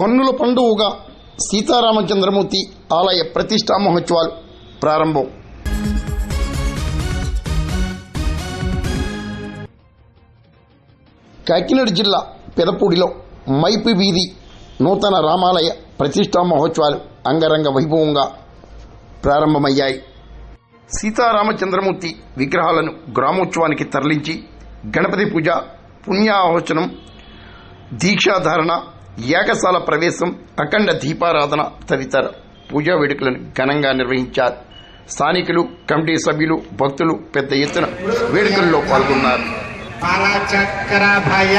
కన్నుల పండుగగా సీతారామచంద్రమూర్తి ఆలయ ప్రతిష్టా మహోత్సవాలు ప్రారంభం. కాకినాడ జిల్లా పెదపూడిలో మైపి వీధి నూతన రామాలయ ప్రతిష్టా మహోత్సవాలు అంగరంగ వైభవంగా ప్రారంభమయ్యాయి. సీతారామచంద్రమూర్తి విగ్రహాలను గ్రామోత్సవానికి తరలించి గణపతి పూజ, పుణ్యాహవచనం, దీక్షాధారణ, యాగశాల ప్రవేశం, అఖండ దీపారాధన తదితర పూజా వేడుకలను ఘనంగా నిర్వహించారు. స్థానికులు, కమిటీ సభ్యులు, భక్తులు పెద్ద ఎత్తున వేడుకల్లో పాల్గొన్నారు. చక్ర భయ